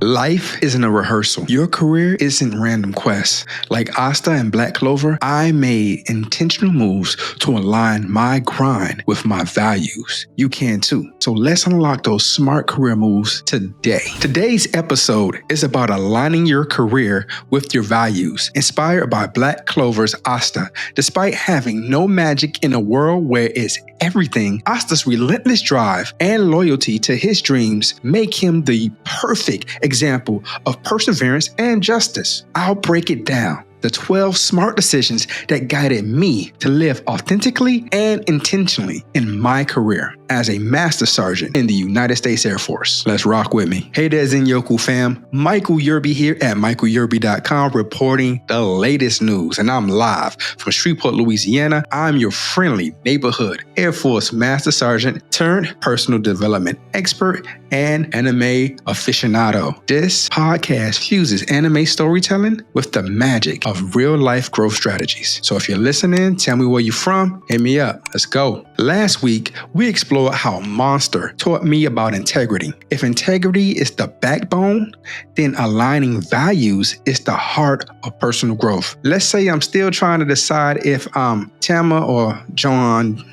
Life isn't a rehearsal. Your career isn't random quests. Like Asta and Black Clover, I made intentional moves to align my grind with my values. You can too. So let's unlock those smart career moves today. Today's episode is about aligning your career with your values. Inspired by Black Clover's Asta, despite having no magic in a world where it's everything, Asta's relentless drive and loyalty to his dreams make him the perfect example of perseverance and justice. I'll break it down. The 12 smart decisions that guided me to live authentically and intentionally in my career as a master sergeant in the United States Air Force. Let's rock with me. Hey there, Zenyoku fam. Michael Yearby here at michaelyearby.com reporting the latest news. And I'm live from Shreveport, Louisiana. I'm your friendly neighborhood Air Force master sergeant turned personal development expert and anime aficionado. This podcast fuses anime storytelling with the magic of real life growth strategies. So if you're listening, tell me where you're from, hit me up. Let's go. Last week, we explored how Monster taught me about integrity. If integrity is the backbone, then aligning values is the heart of personal growth. Let's say I'm still trying to decide if I'm Tama or John,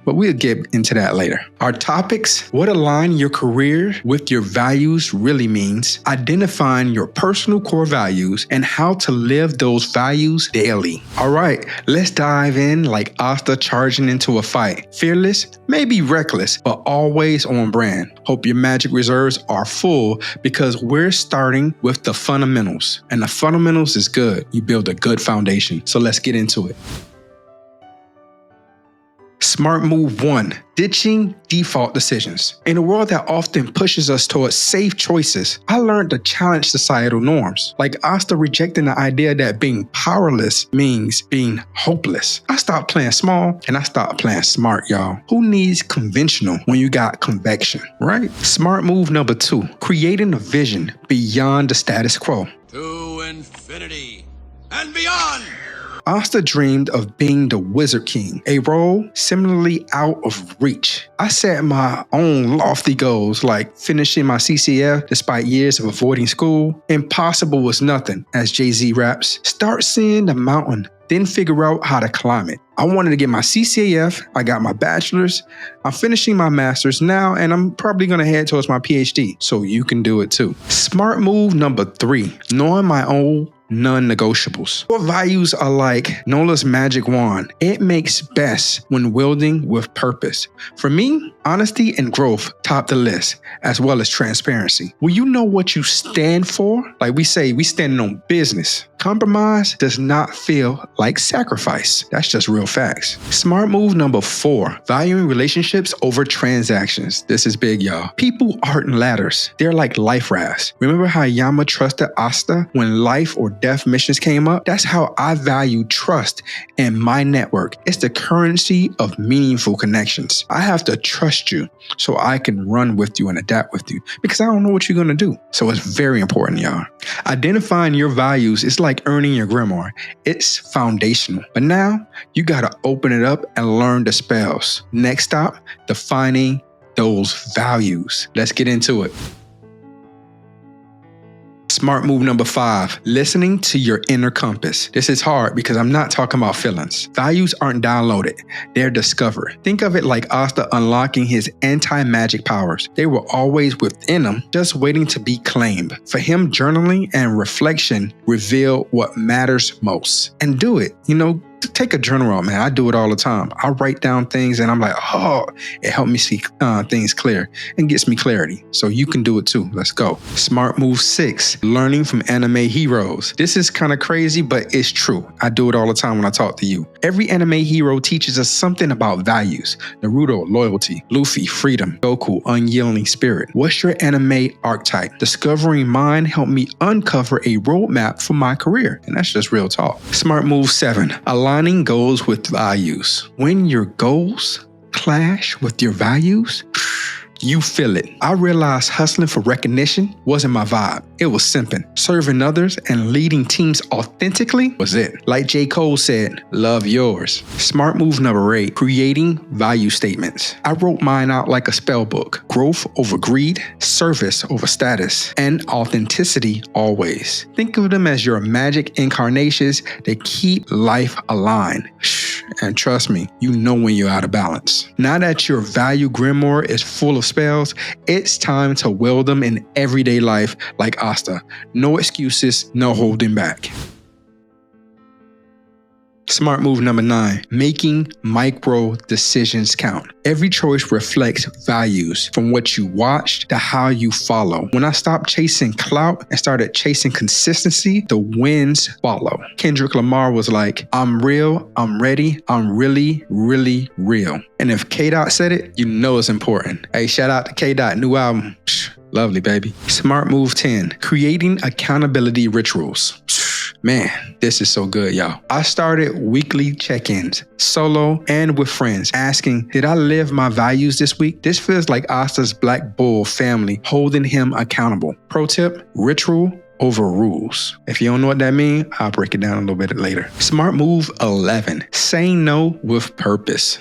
but we'll get into that later. Our topics: what align your career with your values really means, identifying your personal core values, and how to live those values daily. All right, let's dive in like Asta charging into a fight. Fearless, maybe reckless, but always on brand. Hope your magic reserves are full because we're starting with the fundamentals. And the fundamentals is good. You build a good foundation. So let's get into it. Smart move 1, ditching default decisions. In a world that often pushes us towards safe choices, I learned to challenge societal norms. Like Asta rejecting the idea that being powerless means being hopeless. I stopped playing small and I stopped playing smart, y'all. Who needs conventional when you got convection, right? Smart move number 2, creating a vision beyond the status quo. To infinity and beyond! Asta dreamed of being the Wizard King, a role similarly out of reach. I set my own lofty goals like finishing my CCF despite years of avoiding school. Impossible was nothing, as Jay-Z raps. Start seeing the mountain, then figure out how to climb it. I wanted to get my CCAF, I got my bachelor's, I'm finishing my master's now, and I'm probably gonna head towards my PhD, so you can do it too. Smart move number 3, knowing my own non-negotiables. Core values are like Nola's magic wand. It makes best when wielding with purpose. For me, honesty and growth top the list, as well as transparency. When you know what you stand for, like we say, we standing on business. Compromise does not feel like sacrifice. That's just real facts. Smart move number 4, valuing relationships over transactions. This is big, y'all. People aren't ladders. They're like life rafts. Remember how Yama trusted Asta when life or death missions came up? That's how I value trust in my network. It's the currency of meaningful connections. I have to trust you so I can run with you and adapt with you because I don't know what you're going to do. So it's very important, y'all. Identifying your values is like earning your grimoire. It's foundational. But now you got to open it up and learn the spells. Next stop, defining those values. Let's get into it. Smart move number 5, listening to your inner compass. This is hard because I'm not talking about feelings. Values aren't downloaded, they're discovered. Think of it like Asta unlocking his anti-magic powers. They were always within him, just waiting to be claimed. For him, journaling and reflection reveal what matters most. And do it, take a journal out, man. I do it all the time. I write down things and I'm like, it helped me see things clear and gets me clarity. So you can do it too. Let's go. Smart move 6, learning from anime heroes. This is kind of crazy, but it's true. I do it all the time when I talk to you. Every anime hero teaches us something about values. Naruto, loyalty. Luffy, freedom. Goku, unyielding spirit. What's your anime archetype? Discovering mine helped me uncover a roadmap for my career. And that's just real talk. Smart move 7, aligning goals with values. When your goals clash with your values, you feel it. I realized hustling for recognition wasn't my vibe. It was simping. Serving others and leading teams authentically was it. Like J. Cole said, love yours. Smart move number 8, creating value statements. I wrote mine out like a spell book. Growth over greed, service over status, and authenticity always. Think of them as your magic incarnations that keep life aligned. And trust me, you know when you're out of balance. Now that your value grimoire is full of spells, it's time to wield them in everyday life like Asta. No excuses, no holding back. Smart move number 9, making micro decisions count. Every choice reflects values, from what you watched to how you follow. When I stopped chasing clout and started chasing consistency, the wins follow. Kendrick Lamar was like, I'm real, I'm ready, I'm really, really real. And if K-Dot said it, you know it's important. Hey, shout out to K-Dot, new album. Lovely, baby. Smart move 10, creating accountability rituals. Man, this is so good, y'all. I started weekly check-ins, solo and with friends, asking, did I live my values this week? This feels like Asta's Black Bull family holding him accountable. Pro tip, ritual over rules. If you don't know what that means, I'll break it down a little bit later. Smart move 11, saying no with purpose.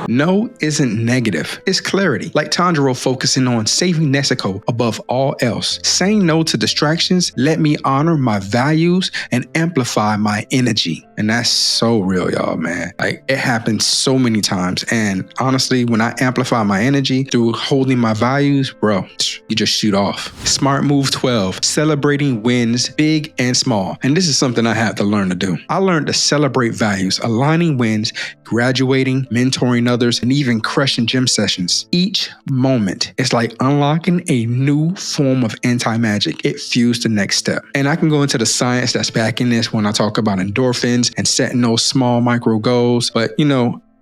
No isn't negative, it's clarity. Like Tanjiro focusing on saving Nezuko above all else. Saying no to distractions let me honor my values and amplify my energy. And that's so real, y'all, man. Like, it happens so many times. And honestly, when I amplify my energy through holding my values, bro, you just shoot off. Smart move 12, celebrating wins, big and small. And this is something I had to learn to do. I learned to celebrate values, aligning wins, graduating, mentoring others, and even crushing gym sessions. Each moment is like unlocking a new form of anti-magic. It fuels the next step. And I can go into the science that's backing this when I talk about endorphins and setting those small micro goals. But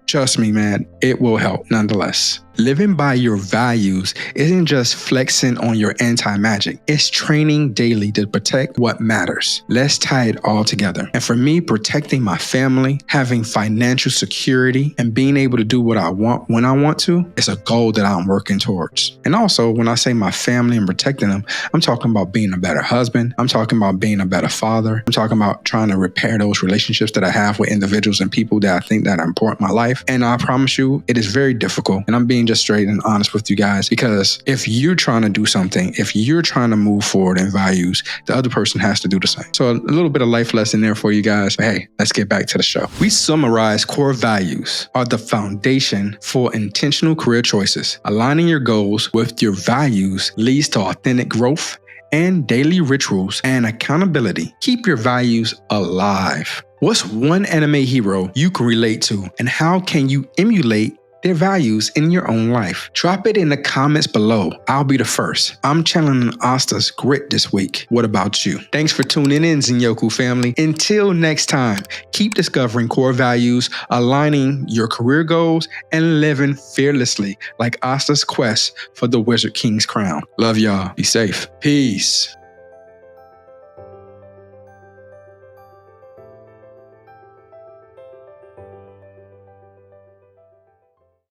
trust me, man, it will help nonetheless. Living by your values isn't just flexing on your anti-magic. It's training daily to protect what matters. Let's tie it all together. And for me, protecting my family, having financial security, and being able to do what I want when I want to is a goal that I'm working towards. And also, when I say my family and protecting them, I'm talking about being a better husband. I'm talking about being a better father. I'm talking about trying to repair those relationships that I have with individuals and people that I think that are important in my life. And I promise you, it is very difficult. And I'm being just straight and honest with you guys, because if you're trying to do something, if you're trying to move forward in values, the other person has to do the same. So a little bit of life lesson there for you guys. But hey, let's get back to the show. We summarize core values are the foundation for intentional career choices. Aligning your goals with your values leads to authentic growth and daily rituals and accountability. Keep your values alive. What's one anime hero you can relate to, and how can you emulate their values in your own life? Drop it in the comments below. I'll be the first. I'm channeling Asta's grit this week. What about you? Thanks for tuning in, Zenyoku family. Until next time, keep discovering core values, aligning your career goals, and living fearlessly like Asta's quest for the Wizard King's crown. Love y'all. Be safe. Peace.